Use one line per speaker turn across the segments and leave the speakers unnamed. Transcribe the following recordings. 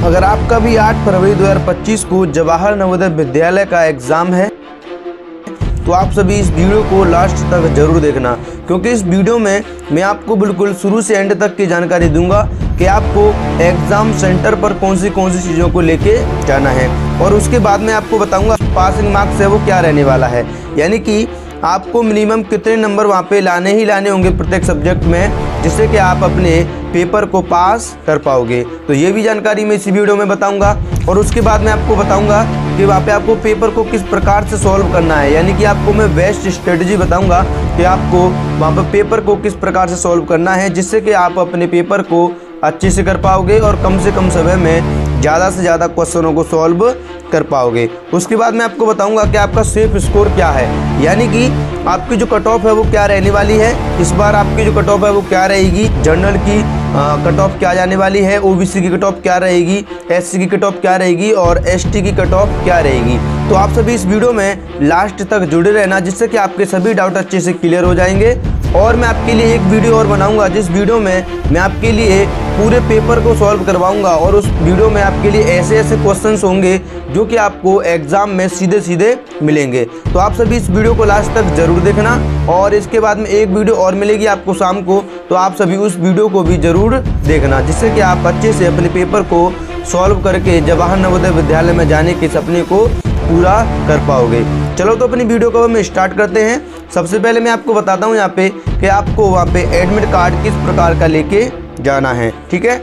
अगर आपका भी 8 फरवरी 2025 को जवाहर नवोदय विद्यालय का एग्ज़ाम है तो आप सभी इस वीडियो को लास्ट तक जरूर देखना, क्योंकि इस वीडियो में मैं आपको बिल्कुल शुरू से एंड तक की जानकारी दूंगा कि आपको एग्ज़ाम सेंटर पर कौन सी चीज़ों को लेके जाना है। और उसके बाद मैं आपको बताऊंगा पासिंग मार्क्स है वो क्या रहने वाला है, यानी कि आपको मिनिमम कितने नंबर वहाँ पे लाने ही लाने होंगे प्रत्येक सब्जेक्ट में, जिससे कि आप अपने पेपर को पास कर पाओगे। तो ये भी जानकारी मैं इसी वीडियो में बताऊंगा। और उसके बाद मैं आपको बताऊंगा कि वहाँ पे आपको पेपर को किस प्रकार से सॉल्व करना है, यानी कि आपको मैं बेस्ट स्ट्रेटजी बताऊंगा कि आपको वहाँ पर पेपर को किस प्रकार से सॉल्व करना है, जिससे कि आप अपने पेपर को अच्छे से कर पाओगे और कम से कम समय में ज़्यादा से ज़्यादा क्वेश्चनों को सॉल्व कर पाओगे। उसके बाद मैं आपको बताऊंगा कि आपका सेफ स्कोर क्या है, यानी कि आपकी जो कट ऑफ है वो क्या रहने वाली है। इस बार आपकी जो कट ऑफ है वो क्या रहेगी, जनरल की कट ऑफ क्या जाने वाली है, ओबीसी की कट ऑफ क्या रहेगी, एससी की कट ऑफ क्या रहेगी और एसटी की कट ऑफ क्या रहेगी। तो आप सभी इस वीडियो में लास्ट तक जुड़े रहना, जिससे कि आपके सभी डाउट अच्छे से क्लियर हो जाएंगे। और मैं आपके लिए एक वीडियो और बनाऊंगा जिस वीडियो में मैं आपके लिए पूरे पेपर को सॉल्व करवाऊंगा, और उस वीडियो में आपके लिए ऐसे क्वेश्चंस होंगे जो कि आपको एग्जाम में सीधे सीधे मिलेंगे। तो आप सभी इस वीडियो को लास्ट तक जरूर देखना। और इसके बाद में एक वीडियो और मिलेगी आपको शाम को, तो आप सभी उस वीडियो को भी जरूर देखना, जिससे कि आप अच्छे से अपने पेपर को सॉल्व करके जवाहर नवोदय विद्यालय में जाने के सपने को पूरा कर पाओगे। चलो तो अपनी वीडियो को हम स्टार्ट करते हैं। सबसे पहले मैं आपको बताता हूँ यहाँ पे कि आपको वहाँ पे एडमिट कार्ड किस प्रकार का लेके जाना है, ठीक है।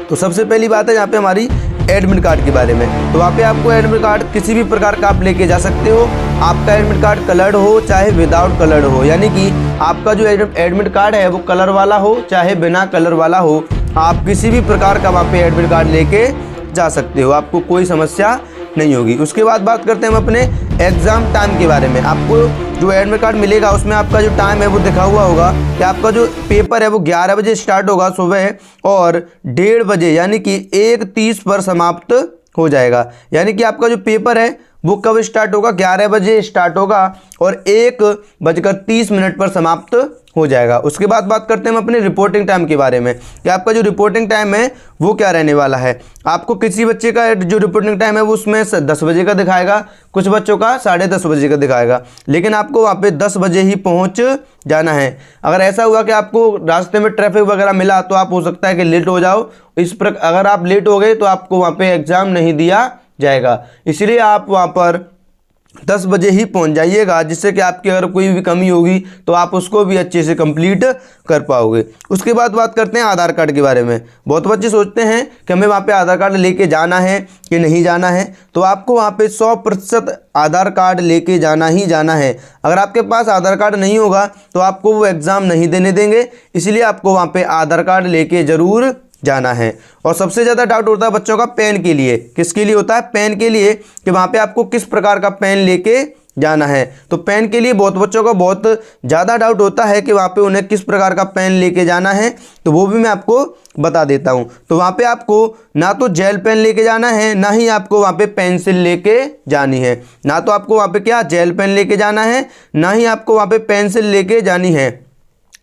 तो सबसे पहली बात है यहाँ पे हमारी एडमिट कार्ड के बारे में। तो वहाँ पे आपको एडमिट कार्ड किसी भी प्रकार का आप लेके जा सकते हो। आपका एडमिट कार्ड कलर्ड हो चाहे विदाउट कलर्ड हो, यानी कि आपका जो एडमिट कार्ड है वो कलर वाला हो चाहे बिना कलर वाला हो, आप किसी भी प्रकार का वहाँ पे एडमिट कार्ड लेके जा सकते हो, आपको कोई समस्या नहीं होगी। उसके बाद बात करते हैं हम अपने एग्ज़ाम टाइम के बारे में। आपको जो एडमिट कार्ड मिलेगा उसमें आपका जो टाइम है वो दिखा हुआ होगा कि आपका जो पेपर है वो 11 बजे स्टार्ट होगा सुबह और 1:30 बजे यानी कि 1:30 पर समाप्त हो जाएगा। यानी कि आपका जो पेपर है वो कब स्टार्ट होगा, 11 बजे स्टार्ट होगा और 1:30 पर समाप्त हो जाएगा। उसके बाद बात करते हैं हम अपने रिपोर्टिंग टाइम के बारे में कि आपका जो रिपोर्टिंग टाइम है वो क्या रहने वाला है। आपको किसी बच्चे का जो रिपोर्टिंग टाइम है वो उसमें 10 बजे का दिखाएगा, कुछ बच्चों का 10:30 बजे का दिखाएगा, लेकिन आपको वहाँ पे 10 बजे ही पहुँच जाना है। अगर ऐसा हुआ कि आपको रास्ते में ट्रैफिक वगैरह मिला तो आप हो सकता है कि लेट हो जाओ। इस प्रकार अगर आप लेट हो गए तो आपको वहाँ पे एग्ज़ाम नहीं दिया जाएगा, इसलिए आप वहाँ पर 10 बजे ही पहुंच जाइएगा, जिससे कि आपकी अगर कोई भी कमी होगी तो आप उसको भी अच्छे से कंप्लीट कर पाओगे। उसके बाद बात करते हैं आधार कार्ड के बारे में। बहुत बच्चे सोचते हैं कि हमें वहाँ पे आधार कार्ड लेके जाना है कि नहीं जाना है, तो आपको वहाँ पे 100% आधार कार्ड लेके जाना ही जाना है। अगर आपके पास आधार कार्ड नहीं होगा तो आपको वो एग्ज़ाम नहीं देने देंगे, इसलिए आपको वहाँ पे आधार कार्ड लेके ज़रूर जाना है। और सबसे ज़्यादा डाउट होता है बच्चों का पेन के लिए। किसके लिए होता है? पेन के लिए, कि वहाँ पे आपको किस प्रकार का पेन लेके जाना है। तो पेन के लिए बहुत बच्चों का बहुत ज़्यादा डाउट होता है कि वहाँ पे उन्हें किस प्रकार का पेन लेके जाना है, तो वो भी मैं आपको बता देता हूँ। तो वहाँ पे आपको ना तो जेल पेन लेके जाना है, ना ही आपको वहाँ पे पेंसिल लेके जानी है। ना तो आपको वहाँ पे क्या जेल पेन लेके जाना है, ना ही आपको वहाँ पे पेंसिल लेके जानी है।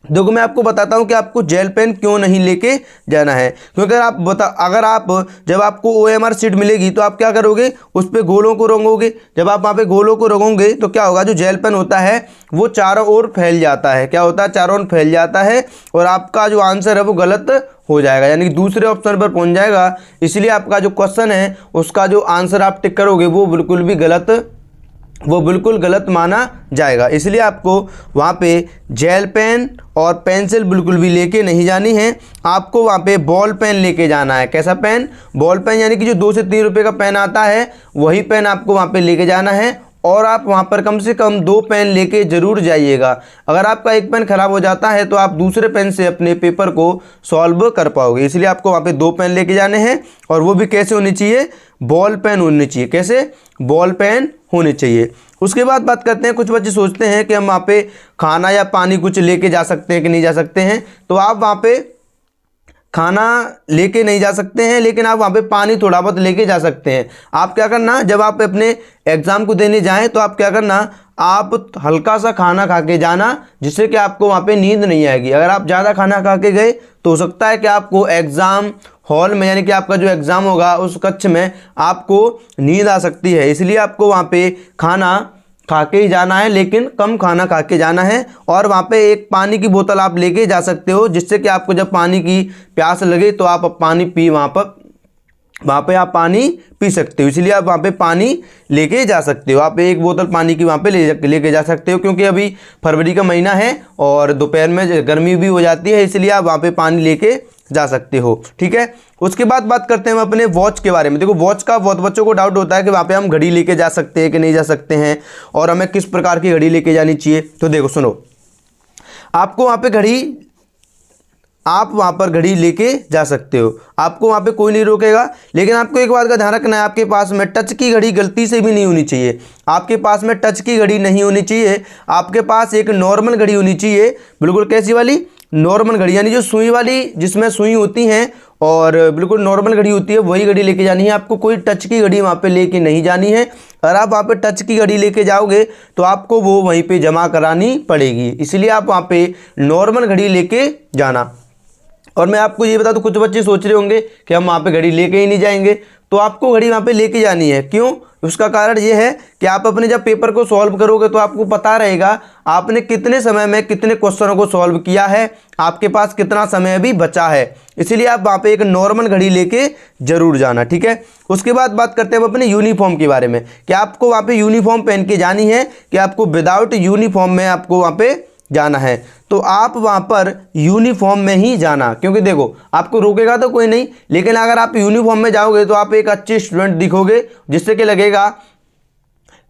देखो मैं आपको बताता हूँ कि आपको जेल पेन क्यों नहीं लेके जाना है, क्योंकि अगर आप जब आपको OMR शीट मिलेगी तो आप क्या करोगे, उस पे गोलों को रंगोगे। जब आप वहाँ पे गोलों को रंगोगे तो क्या होगा, जो जेल पेन होता है वो चारों ओर फैल जाता है। क्या होता है? चारों ओर फैल जाता है और आपका जो आंसर है वो गलत हो जाएगा, यानी कि दूसरे ऑप्शन पर पहुँच जाएगा। इसलिए आपका जो क्वेश्चन है उसका जो आंसर आप टिक करोगे वो बिल्कुल गलत माना जाएगा। इसलिए आपको वहाँ पे जेल पेन और पेंसिल बिल्कुल भी लेके नहीं जानी है। आपको वहाँ पे बॉल पेन लेके जाना है। कैसा पेन? बॉल पेन, यानी कि जो 2 से 3 रुपए का पेन आता है वही पेन आपको वहाँ पे लेके जाना है। और आप वहाँ पर कम से कम 2 पेन लेके ज़रूर जाइएगा। अगर आपका एक पेन ख़राब हो जाता है तो आप दूसरे पेन से अपने पेपर को सॉल्व कर पाओगे। इसलिए आपको वहाँ पे 2 पेन लेके जाने हैं, और वो भी कैसे होनी चाहिए? बॉल पेन होनी चाहिए। कैसे? बॉल पेन होनी चाहिए। उसके बाद बात करते हैं, कुछ बच्चे सोचते हैं कि हम वहाँ पे खाना या पानी कुछ लेके जा सकते हैं कि नहीं जा सकते हैं। तो आप वहाँ पे खाना लेके नहीं जा सकते हैं, लेकिन आप वहाँ पे पानी थोड़ा बहुत लेके जा सकते हैं। आप क्या करना, जब आप अपने एग्ज़ाम को देने जाएं तो आप क्या करना, आप हल्का सा खाना खा के जाना, जिससे कि आपको वहाँ पे नींद नहीं आएगी। अगर आप ज़्यादा खाना खा के गए तो हो सकता है कि आपको एग्ज़ाम हॉल में, यानी कि आपका जो एग्ज़ाम होगा उस कक्ष में आपको नींद आ सकती है। इसलिए आपको वहाँ पे खाना खा के ही जाना है, लेकिन कम खाना खा के जाना है। और वहाँ पे एक पानी की बोतल आप लेके जा सकते हो, जिससे कि आपको जब पानी की प्यास लगे तो आप पानी पी वहाँ पे आप पानी पी सकते हो। इसलिए आप वहाँ पे पानी लेके जा सकते हो। आप एक बोतल पानी की वहाँ पे लेके जा सकते हो, क्योंकि अभी फरवरी का महीना है और दोपहर में गर्मी भी हो जाती है, इसलिए आप वहाँ पे पानी लेके जा सकते हो। ठीक है, उसके बाद बात करते हैं हम अपने वॉच के बारे में। देखो वॉच का बहुत बच्चों को डाउट होता है कि वहाँ पे हम घड़ी लेके जा सकते हैं कि नहीं जा सकते हैं, और हमें किस प्रकार की घड़ी लेके जानी चाहिए। तो देखो सुनो, आपको वहाँ पे आप वहाँ पर घड़ी लेके जा सकते हो, आपको वहाँ पे कोई नहीं रोकेगा। लेकिन आपको एक बात का ध्यान रखना है, आपके पास में टच की घड़ी गलती से भी नहीं होनी चाहिए। आपके पास में टच की घड़ी नहीं होनी चाहिए, आपके पास एक नॉर्मल घड़ी होनी चाहिए। बिल्कुल कैसी वाली? नॉर्मल घड़ी, यानी जो सुई वाली, जिसमें सुई होती हैं और बिल्कुल नॉर्मल घड़ी होती है, वही घड़ी लेके जानी है। आपको कोई टच की घड़ी वहाँ पे लेके नहीं जानी है। अगर आप वहाँ पे टच की घड़ी लेके जाओगे तो आपको वो वहीं पे जमा करानी पड़ेगी, इसलिए आप वहाँ पे नॉर्मल घड़ी लेके जाना। और मैं आपको ये बता दूं, कुछ बच्चे सोच रहे होंगे कि हम वहाँ पे घड़ी लेके ही नहीं जाएंगे, तो आपको घड़ी वहाँ पे लेके जानी है। क्यों? उसका कारण ये है कि आप अपने जब पेपर को सॉल्व करोगे तो आपको पता रहेगा आपने कितने समय में कितने क्वेश्चनों को सॉल्व किया है, आपके पास कितना समय अभी बचा है। इसीलिए आप वहाँ पे एक नॉर्मल घड़ी लेके जरूर जाना। ठीक है, उसके बाद बात करते हैं हम अपने यूनिफॉर्म के बारे में कि आपको वहाँ पे यूनिफॉर्म पहन के जानी है कि आपको विदाउट यूनिफॉर्म में आपको वहाँ पे जाना है। तो आप वहाँ पर यूनिफॉर्म में ही जाना, क्योंकि देखो आपको रोकेगा तो कोई नहीं, लेकिन अगर आप यूनिफॉर्म में जाओगे तो आप एक अच्छे स्टूडेंट दिखोगे, जिससे कि लगेगा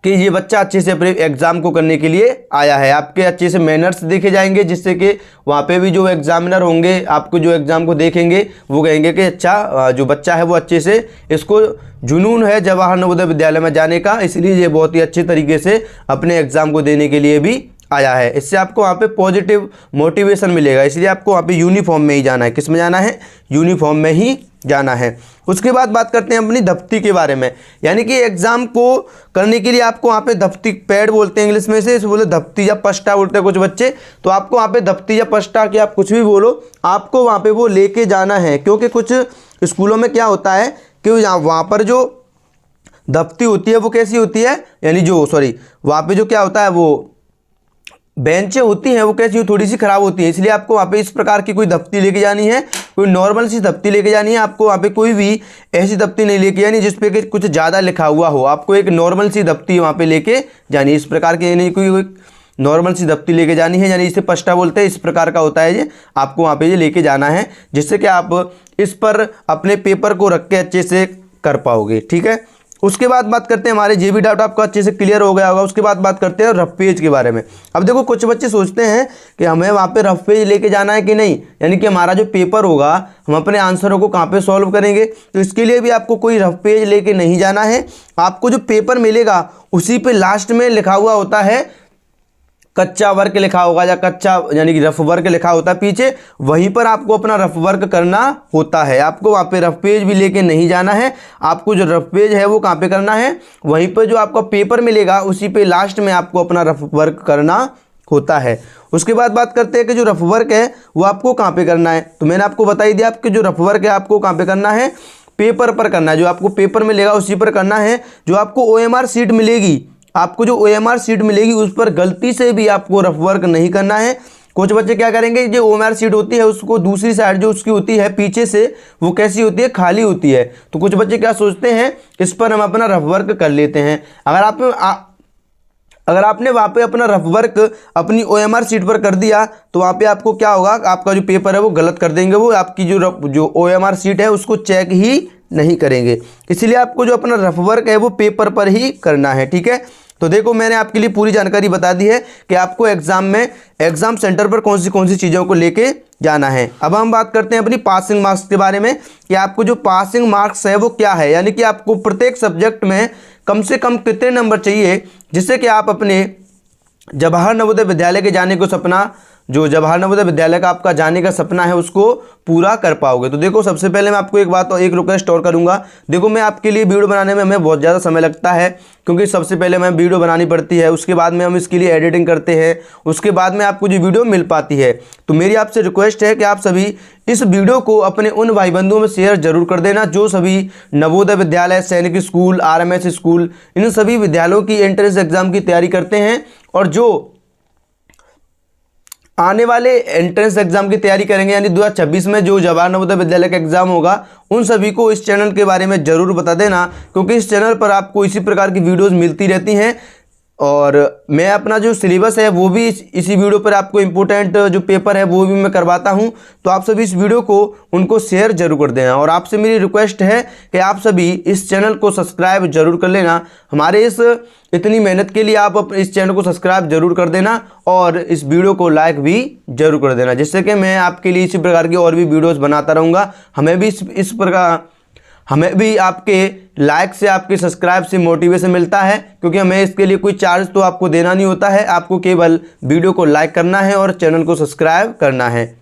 कि ये बच्चा अच्छे से अपने एग्ज़ाम को करने के लिए आया है। आपके अच्छे से मैनर्स देखे जाएंगे, जिससे कि वहाँ पे भी जो एग्जामिनर होंगे आपको जो एग्ज़ाम को देखेंगे वो कहेंगे कि अच्छा जो बच्चा है वो अच्छे से, इसको जुनून है जवाहर नवोदय विद्यालय में जाने का, इसलिए ये बहुत ही अच्छे तरीके से अपने एग्ज़ाम को देने के लिए भी आया है। इससे आपको वहाँ पे पॉजिटिव मोटिवेशन मिलेगा, इसलिए आपको वहाँ पे यूनिफॉर्म में ही जाना है। किस में जाना है? यूनिफॉर्म में ही जाना है। उसके बाद बात करते हैं अपनी दफ्ती के बारे में, यानी कि एग्जाम को करने के लिए आपको वहाँ पे दफ्ती, पैड बोलते हैं इंग्लिश में से, इसे बोले दफ्ती या पष्टा बोलते हैं कुछ बच्चे। तो आपको वहाँ पे दफ्ती या पष्टा कि आप कुछ भी बोलो, आपको वहाँ पे वो लेके जाना है। क्योंकि कुछ स्कूलों में क्या होता है कि वहाँ पर जो दफ्ती होती है वो कैसी होती है, यानी वहाँ पे जो क्या होता है, वो बेंचें होती हैं वो कैसी, थोड़ी सी ख़राब होती है। इसलिए आपको वहाँ पे इस प्रकार की कोई दफ्ती लेके जानी है, कोई नॉर्मल सी दफ्ती लेके जानी है। आपको वहाँ पे कोई भी ऐसी दफ्ती नहीं लेके जानी जिस पे कि कुछ ज़्यादा लिखा हुआ हो। आपको एक नॉर्मल सी दफ्ती वहाँ पे लेके जानी है। इस प्रकार की यानी कोई नॉर्मल सी दफ्ती लेके जानी है, यानी इसे पष्टा बोलते हैं। इस प्रकार का होता है ये, आपको वहाँ पे ये लेके जाना है, जिससे कि आप इस पर अपने पेपर को रख के अच्छे से कर पाओगे। ठीक है, उसके बाद बात करते हैं, हमारे जे भी डाउट आपको अच्छे से क्लियर हो गया होगा। उसके बाद बात करते हैं रफ पेज के बारे में। अब देखो कुछ बच्चे सोचते हैं कि हमें वहाँ पे रफ पेज लेके जाना है कि नहीं, यानी कि हमारा जो पेपर होगा हम अपने आंसरों को कहाँ पे सॉल्व करेंगे। तो इसके लिए भी आपको कोई रफ पेज लेके नहीं जाना है। आपको जो पेपर मिलेगा उसी पे लास्ट में लिखा हुआ होता है कच्चा वर्क लिखा होगा, या कच्चा यानी कि रफ वर्क लिखा होता है पीछे, वहीं पर आपको अपना रफ वर्क करना होता है। आपको वहाँ पे रफ पेज भी लेके नहीं जाना है। आपको जो रफ पेज है वो कहाँ पे करना है, वहीं पर जो आपका पेपर मिलेगा उसी पे लास्ट में आपको अपना रफ वर्क करना होता है। उसके बाद बात करते हैं कि जो रफ वर्क है वो आपको कहाँ पे करना है। तो मैंने आपको बता ही दिया, आपके जो रफ वर्क है आपको कहाँ पे करना है, पेपर पर करना है। जो आपको पेपर मिलेगा उसी पर करना है। जो आपको OMR सीट मिलेगी, आपको जो OMR सीट मिलेगी उस पर गलती से भी आपको रफ वर्क नहीं करना है। कुछ बच्चे क्या करेंगे, जो OMR सीट होती है उसको दूसरी साइड जो उसकी होती है पीछे से, वो कैसी होती है, खाली होती है। तो कुछ बच्चे क्या सोचते हैं, इस पर हम अपना रफ वर्क कर लेते हैं। अगर आपने वहाँ पे अपना रफ वर्क अपनी OMR सीट पर कर दिया तो वहाँ पे आपको क्या होगा, आपका जो पेपर है वो गलत कर देंगे। वो आपकी जो OMR सीट है उसको चेक ही नहीं करेंगे। इसलिए आपको जो अपना रफ वर्क है वो पेपर पर ही करना है। ठीक है, तो देखो मैंने आपके लिए पूरी जानकारी बता दी है कि आपको एग्जाम सेंटर पर कौन सी चीज़ों को लेके जाना है। अब हम बात करते हैं अपनी पासिंग मार्क्स के बारे में कि आपको जो पासिंग मार्क्स है वो क्या है, यानी कि आपको प्रत्येक सब्जेक्ट में कम से कम कितने नंबर चाहिए जिससे कि आप अपने जवाहर नवोदय विद्यालय के जाने को सपना जो जवाहर नवोदय विद्यालय का आपका जाने का सपना है उसको पूरा कर पाओगे। तो देखो, सबसे पहले मैं आपको एक बात और एक रिक्वेस्ट और करूंगा। देखो, मैं आपके लिए वीडियो बनाने में हमें बहुत ज़्यादा समय लगता है, क्योंकि सबसे पहले मैं वीडियो बनानी पड़ती है, उसके बाद में हम इसके लिए एडिटिंग करते हैं, उसके बाद में आपको जो वीडियो मिल पाती है। तो मेरी आपसे रिक्वेस्ट है कि आप सभी इस वीडियो को अपने उन भाई बंधुओं में शेयर जरूर कर देना जो सभी नवोदय विद्यालय, सैनिक स्कूल, आरएमएस स्कूल, इन सभी विद्यालयों की एंट्रेंस एग्जाम की तैयारी करते हैं और जो आने वाले एंट्रेंस एग्जाम की तैयारी करेंगे, यानी 2026 में जो जवाहर नवोदय विद्यालय का एग्जाम होगा, उन सभी को इस चैनल के बारे में जरूर बता देना, क्योंकि इस चैनल पर आपको इसी प्रकार की वीडियोस मिलती रहती हैं। और मैं अपना जो सिलेबस है वो भी इसी वीडियो पर आपको इम्पोर्टेंट जो पेपर है वो भी मैं करवाता हूं। तो आप सभी इस वीडियो को उनको शेयर जरूर कर देना और आपसे मेरी रिक्वेस्ट है कि आप सभी इस चैनल को सब्सक्राइब जरूर कर लेना। हमारे इस इतनी मेहनत के लिए आप इस चैनल को सब्सक्राइब जरूर कर देना और इस वीडियो को लाइक भी जरूर कर देना, जिससे कि मैं आपके लिए इसी प्रकार की और भी वीडियोज़ बनाता रहूँगा। हमें भी आपके लाइक से, आपके सब्सक्राइब से मोटिवेशन मिलता है, क्योंकि हमें इसके लिए कोई चार्ज तो आपको देना नहीं होता है, आपको केवल वीडियो को लाइक करना है और चैनल को सब्सक्राइब करना है।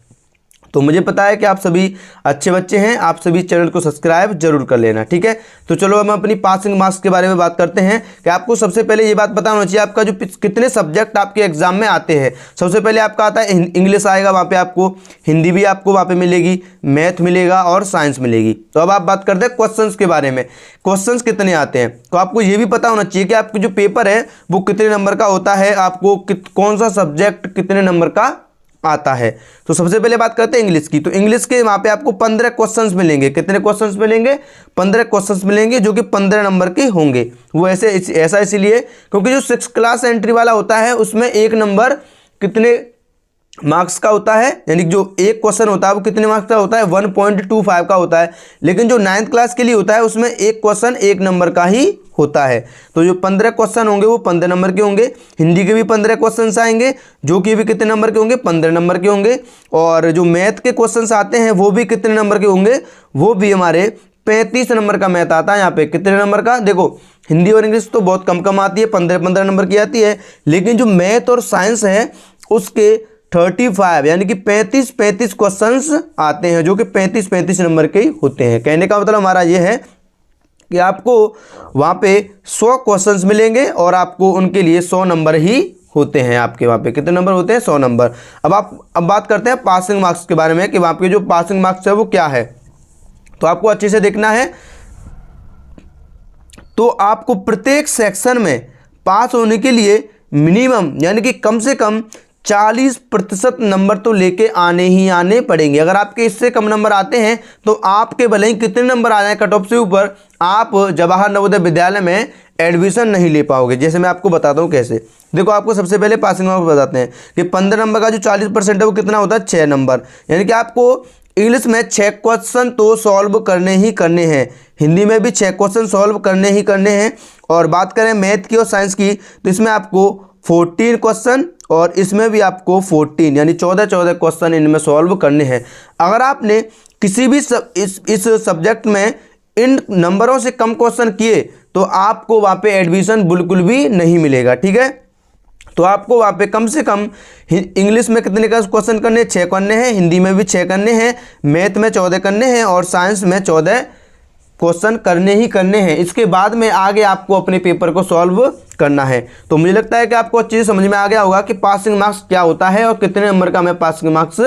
तो मुझे पता है कि आप सभी अच्छे बच्चे हैं, आप सभी चैनल को सब्सक्राइब जरूर कर लेना, ठीक है। तो चलो हम अपनी पासिंग मार्क्स के बारे में बात करते हैं कि आपको सबसे पहले ये बात पता होना चाहिए आपका जो कितने सब्जेक्ट आपके एग्जाम में आते हैं। सबसे पहले आपका आता है इंग्लिश आएगा, वहाँ पे आपको हिंदी भी आपको वहाँ पे मिलेगी, मैथ मिलेगा और साइंस मिलेगी। तो अब आप बात करते हैं क्वेश्चंस के बारे में, क्वेश्चंस कितने आते हैं। तो आपको ये भी पता होना चाहिए कि आपका जो पेपर है वो कितने नंबर का होता है, आपको कौन सा सब्जेक्ट कितने नंबर का आता है। तो सबसे पहले बात करते हैं इंग्लिश की। तो इंग्लिश के वहाँ पे आपको 15 क्वेश्चंस मिलेंगे। कितने क्वेश्चंस मिलेंगे? 15 क्वेश्चंस मिलेंगे, जो कि 15 नंबर के होंगे। वो ऐसा इसीलिए क्योंकि जो 6 क्लास एंट्री वाला होता है उसमें एक नंबर कितने मार्क्स का होता है, यानी जो एक क्वेश्चन होता है वो कितने मार्क्स का होता है? 1.25 का होता है। लेकिन जो 9th क्लास के लिए होता है उसमें एक क्वेश्चन 1 नंबर का ही होता है। तो जो 15 क्वेश्चन होंगे वो 15 नंबर के होंगे। हिंदी के भी 15 क्वेश्चन आएंगे, जो कि भी कितने नंबर के होंगे? 15 नंबर के होंगे। और जो मैथ के क्वेश्चन आते हैं वो भी कितने नंबर के होंगे? वो भी हमारे 35 नंबर का मैथ आता है। यहाँ पे कितने नंबर का? देखो, हिंदी और इंग्लिश तो बहुत कम आती है, 15 नंबर की आती है, लेकिन जो मैथ और साइंस है उसके 35 यानी कि 35 क्वेश्चंस आते हैं, जो कि 35 नंबर के ही होते हैं। कहने का मतलब हमारा ये है कि आपको वहाँ पे 100 क्वेश्चंस मिलेंगे और आपको उनके लिए 100 नंबर ही होते हैं। आपके वहाँ पे कितने नंबर होते हैं? 100 नंबर। अब बात करते हैं पासिंग मार्क्स के बारे में कि वहाँ पे जो पासिंग मार्क्स है वो क्या है। तो आपको अच्छे से देखना है। तो आपको प्रत्येक सेक्शन में पास होने के लिए मिनिमम यानी कि कम से कम 40% नंबर तो लेके आने ही आने पड़ेंगे। अगर आपके इससे कम नंबर आते हैं तो आपके भले ही कितने नंबर आ जाए कट ऑफ से ऊपर, आप जवाहर नवोदय विद्यालय में एडमिशन नहीं ले पाओगे। जैसे मैं आपको बताता हूँ कैसे। देखो, आपको सबसे पहले पासिंग मार्क्स बताते हैं कि 15 नंबर का जो 40% है वो कितना होता है? 6 नंबर। यानी कि आपको इंग्लिश में 6 क्वेश्चन तो सॉल्व करने ही करने हैं, हिंदी में भी 6 क्वेश्चन सॉल्व करने ही करने हैं। और बात करें मैथ की और साइंस की तो इसमें आपको 14 क्वेश्चन और इसमें भी आपको 14 यानी 14 क्वेश्चन इनमें सॉल्व करने हैं। अगर आपने किसी भी इस सब्जेक्ट में इन नंबरों से कम क्वेश्चन किए तो आपको वहाँ पे एडमिशन बिल्कुल भी नहीं मिलेगा, ठीक है। तो आपको वहाँ पे कम से कम इंग्लिश में कितने का क्वेश्चन करने? 6 करने हैं, हिंदी में भी 6 करने हैं, मैथ में 14 करने हैं और साइंस में 14 क्वेश्चन करने ही करने हैं। इसके बाद में आगे आपको अपने पेपर को सॉल्व करना है। तो मुझे लगता है कि आपको अच्छी समझ में आ गया होगा कि पासिंग मार्क्स क्या होता है और कितने नंबर का हमें पासिंग मार्क्स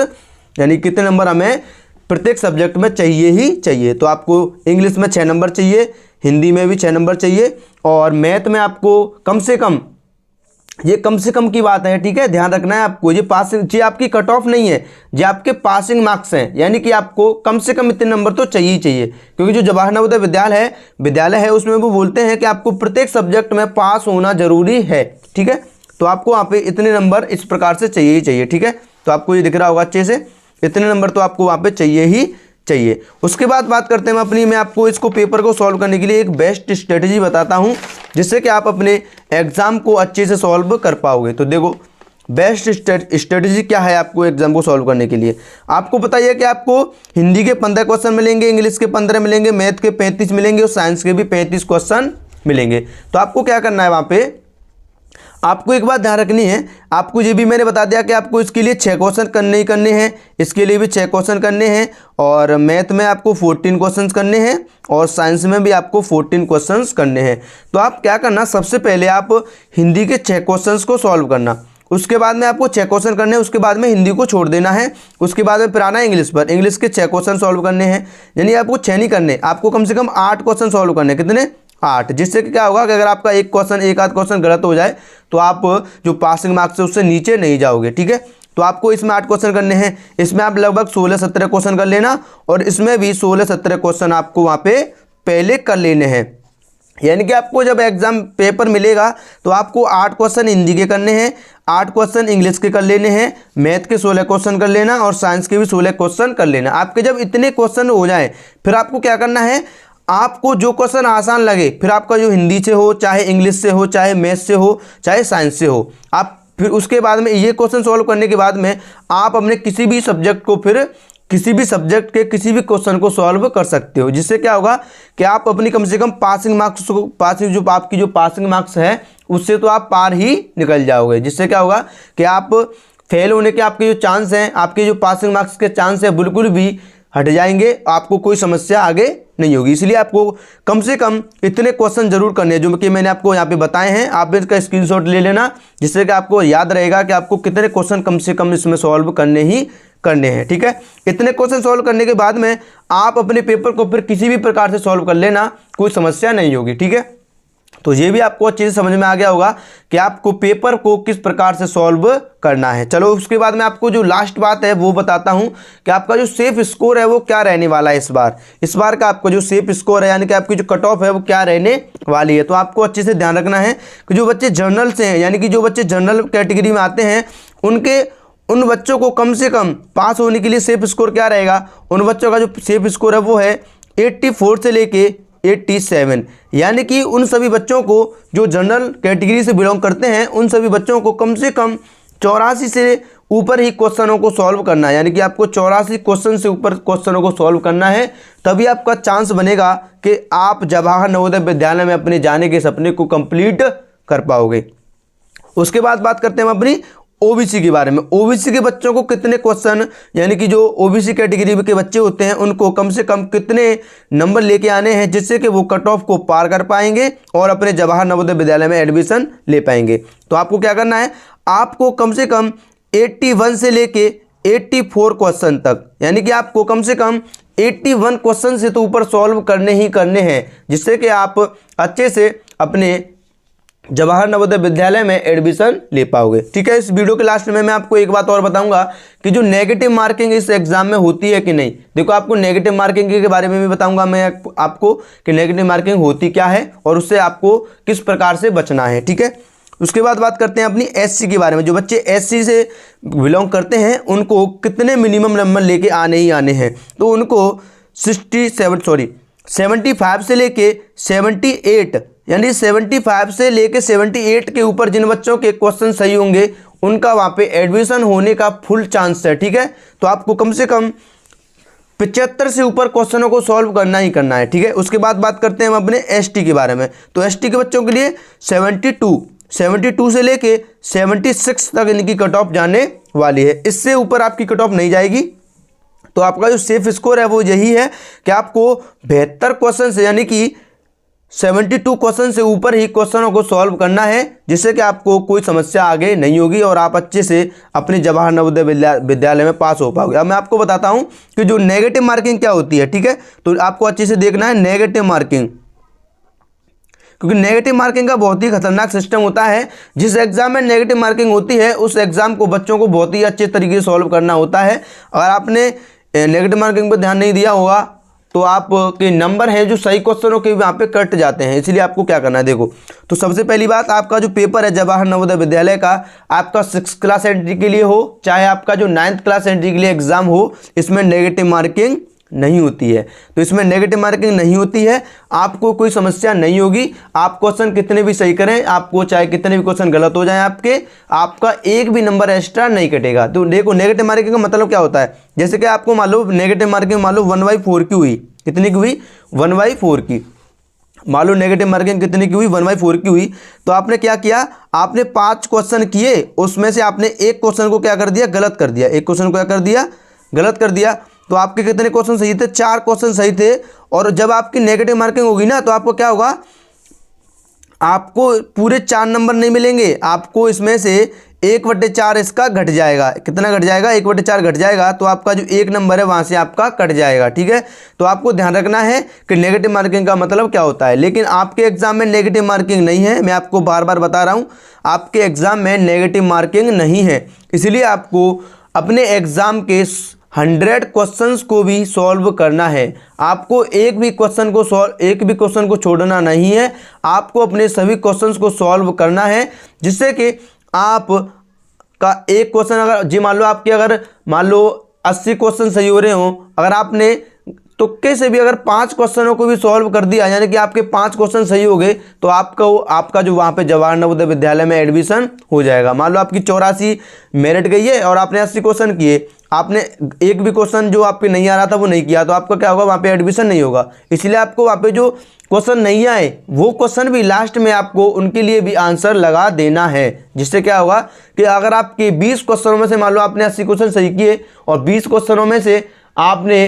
यानी कितने नंबर हमें प्रत्येक सब्जेक्ट में चाहिए ही चाहिए। तो आपको इंग्लिश में 6 नंबर चाहिए, हिंदी में भी 6 नंबर चाहिए और मैथ में आपको कम से कम, ये कम से कम की बात है, ठीक है, ध्यान रखना है आपको। ये पासिंग, ये आपकी कट ऑफ नहीं है, ये आपके पासिंग मार्क्स हैं, यानी कि आपको कम से कम इतने नंबर तो चाहिए ही चाहिए। क्योंकि जो जवाहर नवोदय विद्यालय है उसमें वो बोलते हैं कि आपको प्रत्येक सब्जेक्ट में पास होना जरूरी है, ठीक है। तो आपको वहाँ पे इतने नंबर इस प्रकार से चाहिए ही चाहिए, ठीक है। तो आपको ये दिख रहा होगा अच्छे से, इतने नंबर तो आपको वहाँ पे चाहिए ही चाहिए। उसके बाद बात करते हैं मैं आपको इसको पेपर को सॉल्व करने के लिए एक बेस्ट स्ट्रेटजी बताता हूं, जिससे कि आप अपने एग्जाम को अच्छे से सॉल्व कर पाओगे। तो देखो, बेस्ट स्ट्रेटजी क्या है आपको एग्जाम को सॉल्व करने के लिए। आपको पता है कि आपको हिंदी के 15 क्वेश्चन मिलेंगे, इंग्लिश के 15 मिलेंगे, मैथ के 35 मिलेंगे और साइंस के भी 35 क्वेश्चन मिलेंगे। तो आपको क्या करना है, वहाँ पे आपको एक बात ध्यान रखनी है, आपको ये भी मैंने बता दिया कि आपको इसके लिए 6 क्वेश्चन करने ही करने हैं, इसके लिए भी 6 क्वेश्चन करने हैं, और मैथ में आपको 14 क्वेश्चन करने हैं, और साइंस में भी आपको 14 क्वेश्चन करने हैं। तो आप क्या करना, सबसे पहले आप हिंदी के 6 क्वेश्चन को सॉल्व करना, उसके बाद में आपको 6 क्वेश्चन करने हैं, उसके बाद में हिंदी को छोड़ देना है, उसके बाद में फिर आना है इंग्लिश पर, इंग्लिश के 6 क्वेश्चन सॉल्व करने हैं। यानी आपको 6 नहीं करने, आपको कम से कम 8 क्वेश्चन सॉल्व करने। कितने? 8। जिससे कि क्या होगा कि अगर आपका एक आध क्वेश्चन गलत हो जाए तो आप जो पासिंग मार्क्स है उससे नीचे नहीं जाओगे, ठीक है। तो आपको इसमें 8 क्वेश्चन करने हैं, इसमें आप लगभग 16-17 क्वेश्चन कर लेना, और इसमें भी 16-17 क्वेश्चन आपको वहाँ पे पहले कर लेने हैं। यानी कि आपको जब एग्जाम पेपर मिलेगा तो आपको 8 क्वेश्चन हिंदी के करने हैं, 8 क्वेश्चन इंग्लिश के कर लेने हैं, मैथ के 16 क्वेश्चन कर लेना, और साइंस के भी 16 क्वेश्चन कर लेना। आपके जब इतने क्वेश्चन हो जाए फिर आपको क्या करना है, आपको जो क्वेश्चन आसान लगे, फिर आपका जो हिंदी से हो, चाहे इंग्लिश से हो, चाहे मैथ से हो, चाहे साइंस से हो, आप फिर उसके बाद में ये क्वेश्चन सॉल्व करने के बाद में आप अपने किसी भी सब्जेक्ट को, फिर किसी भी सब्जेक्ट के किसी भी क्वेश्चन को सॉल्व कर सकते हो। जिससे क्या होगा कि आप अपनी कम से कम पासिंग मार्क्स को, आपकी जो पासिंग मार्क्स है उससे तो आप पार ही निकल जाओगे। जिससे क्या होगा कि आप फेल होने के आपके जो चांस हैं, आपके जो पासिंग मार्क्स के चांस है बिल्कुल भी हट जाएंगे, आपको कोई समस्या आगे नहीं होगी। इसलिए आपको कम से कम इतने क्वेश्चन जरूर करने हैं जो कि मैंने आपको यहाँ पे बताए हैं। आप इसका स्क्रीनशॉट ले लेना, जिससे कि आपको याद रहेगा कि आपको कितने क्वेश्चन कम से कम इसमें सॉल्व करने ही करने हैं, ठीक है। इतने क्वेश्चन सॉल्व करने के बाद में आप अपने पेपर को फिर किसी भी प्रकार से सॉल्व कर लेना, कोई समस्या नहीं होगी, ठीक है। तो ये भी आपको अच्छे से समझ में आ गया होगा कि आपको पेपर को किस प्रकार से सॉल्व करना है। चलो उसके बाद में आपको जो लास्ट बात है वो बताता हूं कि आपका जो सेफ स्कोर है वो क्या रहने वाला है इस बार का आपका जो सेफ स्कोर है, यानी कि आपकी जो कट ऑफ है वो क्या रहने वाली है। तो आपको अच्छे से ध्यान रखना है कि जो बच्चे जर्नल से हैं, यानी कि जो बच्चे जनरल कैटेगरी में आते हैं, उन बच्चों को कम से कम पास होने के लिए सेफ स्कोर क्या रहेगा, उन बच्चों का जो सेफ स्कोर है वो है 84 से लेके 87। यानी कि उन सभी बच्चों को जो जनरल कैटेगरी से बिलोंग करते हैं, उन सभी बच्चों को कम से कम 84 से ऊपर ही क्वेश्चनों को सॉल्व करना है। यानी कि आपको 84 क्वेश्चन से ऊपर क्वेश्चनों को सॉल्व करना है, तभी आपका चांस बनेगा कि आप जवाहर नवोदय विद्यालय में अपने जाने के सपने को कंप्लीट कर पाओगे। उसके बाद बात करते हैं हम अपनी ओबीसी के बारे में। ओबीसी के बच्चों को कितने क्वेश्चन, यानी कि जो ओबीसी कैटेगरी के बच्चे होते हैं उनको कम से कम कितने नंबर लेके आने हैं जिससे कि वो कट ऑफ को पार कर पाएंगे और अपने जवाहर नवोदय विद्यालय में एडमिशन ले पाएंगे। तो आपको क्या करना है, आपको कम से कम 81 से लेके 84 क्वेश्चन तक, यानी कि आपको कम से कम 81 क्वेश्चन से तो ऊपर सॉल्व करने ही करने हैं, जिससे कि आप अच्छे से अपने जवाहर नवोदय विद्यालय में एडमिशन ले पाओगे, ठीक है। इस वीडियो के लास्ट में मैं आपको एक बात और बताऊंगा कि जो नेगेटिव मार्किंग इस एग्जाम में होती है कि नहीं। देखो, आपको नेगेटिव मार्किंग के बारे में भी बताऊंगा मैं आपको कि नेगेटिव मार्किंग होती क्या है और उससे आपको किस प्रकार से बचना है, ठीक है। उसके बाद बात करते हैं अपनी एससी के बारे में। जो बच्चे एससी से बिलोंग करते हैं उनको कितने मिनिमम नंबर लेके आने ही आने हैं। तो उनको 75 से लेके 78, यानी 75 से लेके 78 के ऊपर जिन बच्चों के क्वेश्चन सही होंगे उनका वहाँ पे एडमिशन होने का फुल चांस है, ठीक है। तो आपको कम से कम 75 से ऊपर क्वेश्चनों को सॉल्व करना ही करना है, ठीक है। उसके बाद बात करते हैं हम अपने एसटी के बारे में। तो एसटी के बच्चों के लिए 72 से लेके 76 तक इनकी कट ऑफ जाने वाली है। इससे ऊपर आपकी कट ऑफ नहीं जाएगी। तो आपका जो सेफ स्कोर है वो यही है कि आपको 72 क्वेश्चन से, यानी कि 72 क्वेश्चन से ऊपर ही क्वेश्चनों को सॉल्व करना है, जिससे कि आपको कोई समस्या आगे नहीं होगी और आप अच्छे से अपने जवाहर नवोदय विद्यालय में पास हो पाओगे। अब मैं आपको बताता हूं कि जो नेगेटिव मार्किंग क्या होती है, ठीक है। तो आपको अच्छे से देखना है नेगेटिव मार्किंग, क्योंकि नेगेटिव मार्किंग का बहुत ही खतरनाक सिस्टम होता है। जिस एग्जाम में नेगेटिव मार्किंग होती है उस एग्जाम को बच्चों को बहुत ही अच्छे तरीके से सॉल्व करना होता है। अगर आपने नेगेटिव मार्किंग पर ध्यान नहीं दिया होगा तो आपके नंबर हैं जो सही क्वेश्चनों के वहाँ पे कट जाते हैं। इसलिए आपको क्या करना है, देखो, तो सबसे पहली बात, आपका जो पेपर है जवाहर नवोदय विद्यालय का, आपका 6th क्लास एंट्री के लिए हो चाहे आपका जो 9th क्लास एंट्री के लिए एग्जाम हो, इसमें नेगेटिव मार्किंग नहीं होती है। तो इसमें नेगेटिव मार्किंग नहीं होती है, आपको कोई समस्या नहीं होगी। आप क्वेश्चन कितने भी सही करें, आपको चाहे कितने भी क्वेश्चन गलत हो जाएं आपका एक भी नंबर एक्स्ट्रा नहीं कटेगा। तो देखो, नेगेटिव मार्किंग का मतलब क्या होता है, जैसे कि आपको मान लो नेगेटिव मार्किंग मान लो 1/4 की हुई, कितनी की हुई, 1/4 की। मान लो नेगेटिव मार्किंग कितनी की हुई, 1/4 की हुई। तो आपने क्या किया, आपने 5 क्वेश्चन किए, उसमें से आपने एक क्वेश्चन को क्या कर दिया, गलत कर दिया। एक क्वेश्चन को क्या कर दिया, गलत कर दिया। तो आपके कितने क्वेश्चन सही थे, 4 क्वेश्चन सही थे। और जब आपकी नेगेटिव मार्किंग होगी ना, तो आपको क्या होगा, आपको पूरे 4 नंबर नहीं मिलेंगे, आपको इसमें से 1/4 इसका घट जाएगा। कितना घट जाएगा, 1/4 घट जाएगा। तो आपका जो 1 नंबर है वहां से आपका कट जाएगा। ठीक है, तो आपको ध्यान रखना है कि नेगेटिव मार्किंग का मतलब क्या होता है। लेकिन आपके एग्जाम में नेगेटिव मार्किंग नहीं है, मैं आपको बार बार बता रहा हूं, आपके एग्जाम में नेगेटिव मार्किंग नहीं है। इसलिए आपको अपने एग्जाम के 100 क्वेश्चंस को भी सॉल्व करना है। आपको एक भी क्वेश्चन को छोड़ना नहीं है, आपको अपने सभी क्वेश्चंस को सॉल्व करना है, जिससे कि आप का एक क्वेश्चन अगर जी मान लो आपके अगर मान लो 80 क्वेश्चन सही हो रहे हो, अगर आपने तुक्के से भी अगर 5 क्वेश्चनों को भी सॉल्व कर दिया, यानी कि आपके 5 क्वेश्चन सही हो गए, तो आपका जो वहाँ पे जवाहर नवोदय विद्यालय में एडमिशन हो जाएगा। मान लो आपकी 84 मेरिट गई है और आपने 80 क्वेश्चन किए, आपने एक भी क्वेश्चन जो आपके नहीं आ रहा था वो नहीं किया, तो आपका क्या होगा, वहाँ पे एडमिशन नहीं होगा। इसलिए आपको वहाँ पे जो क्वेश्चन नहीं आए वो क्वेश्चन भी लास्ट में आपको उनके लिए भी आंसर लगा देना है, जिससे क्या होगा कि अगर आपके 20 क्वेश्चनों में से मान लो आपने 80 क्वेश्चन सही किए और 20 क्वेश्चनों में से आपने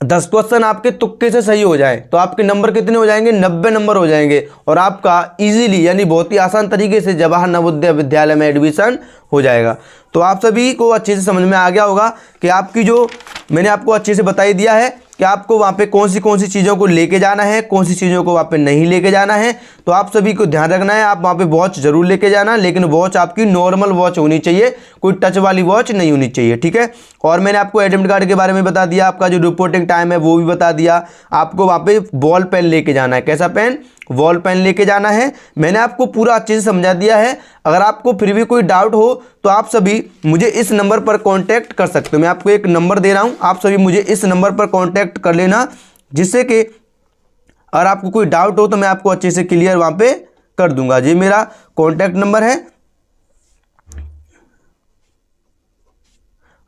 10 क्वेश्चन आपके तुक्के से सही हो जाए, तो आपके नंबर कितने हो जाएंगे, 90 नंबर हो जाएंगे और आपका इजीली यानी बहुत ही आसान तरीके से जवाहर नवोदय विद्यालय में एडमिशन हो जाएगा। तो आप सभी को अच्छे से समझ में आ गया होगा कि आपकी जो मैंने आपको अच्छे से बता ही दिया है कि आपको वहाँ पे कौन सी चीज़ों को लेके जाना है, कौन सी चीज़ों को वहाँ पे नहीं लेके जाना है। तो आप सभी को ध्यान रखना है, आप वहाँ पे वॉच जरूर लेके जाना, लेकिन वॉच आपकी नॉर्मल वॉच होनी चाहिए, कोई टच वाली वॉच नहीं होनी चाहिए। ठीक है, और मैंने आपको एडमिट कार्ड के बारे में बता दिया, आपका जो रिपोर्टिंग टाइम है वो भी बता दिया। आपको वहाँ पे बॉल पेन लेके जाना है, कैसा पेन, वॉल पेन लेके जाना है। मैंने आपको पूरा अच्छे से समझा दिया है। अगर आपको फिर भी कोई डाउट हो तो आप सभी मुझे इस नंबर पर कांटेक्ट कर सकते हो। मैं आपको एक नंबर दे रहा हूं, आप सभी मुझे इस नंबर पर कांटेक्ट कर लेना, जिससे कि अगर आपको कोई डाउट हो तो मैं आपको अच्छे से क्लियर वहां पे कर दूंगा। ये मेरा कांटेक्ट नंबर है,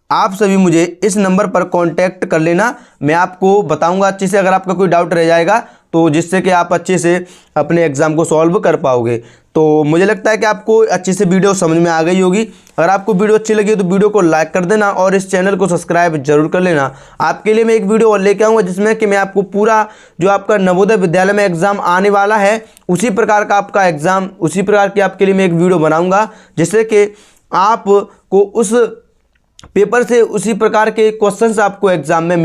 आप सभी मुझे इस नंबर पर कांटेक्ट कर लेना, मैं आपको बताऊंगा अच्छे से अगर आपका कोई डाउट रह जाएगा, तो जिससे कि आप अच्छे से अपने एग्जाम को सॉल्व कर पाओगे। तो मुझे लगता है कि आपको अच्छे से वीडियो समझ में आ गई होगी। अगर आपको वीडियो अच्छी लगी तो वीडियो को लाइक कर देना और इस चैनल को सब्सक्राइब जरूर कर लेना। आपके लिए मैं एक वीडियो और लेके आऊँगा जिसमें कि मैं आपको पूरा जो आपका नवोदय विद्यालय में एग्जाम आने वाला है उसी प्रकार का आपका एग्जाम, उसी प्रकार की आपके लिए मैं एक वीडियो बनाऊँगा, जिससे कि आपको उस पेपर से उसी प्रकार के क्वेश्चंस आपको एग्जाम में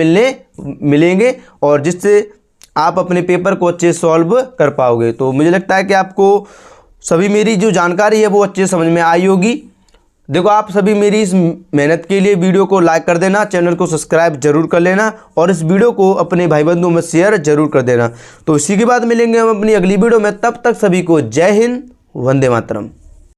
मिलेंगे और जिससे आप अपने पेपर को अच्छे सॉल्व कर पाओगे। तो मुझे लगता है कि आपको सभी मेरी जो जानकारी है वो अच्छे समझ में आई होगी। देखो, आप सभी मेरी इस मेहनत के लिए वीडियो को लाइक कर देना, चैनल को सब्सक्राइब जरूर कर लेना और इस वीडियो को अपने भाई बंधुओं में शेयर जरूर कर देना। तो इसी के बाद मिलेंगे हम अपनी अगली वीडियो में, तब तक सभी को जय हिंद, वंदे मातरम।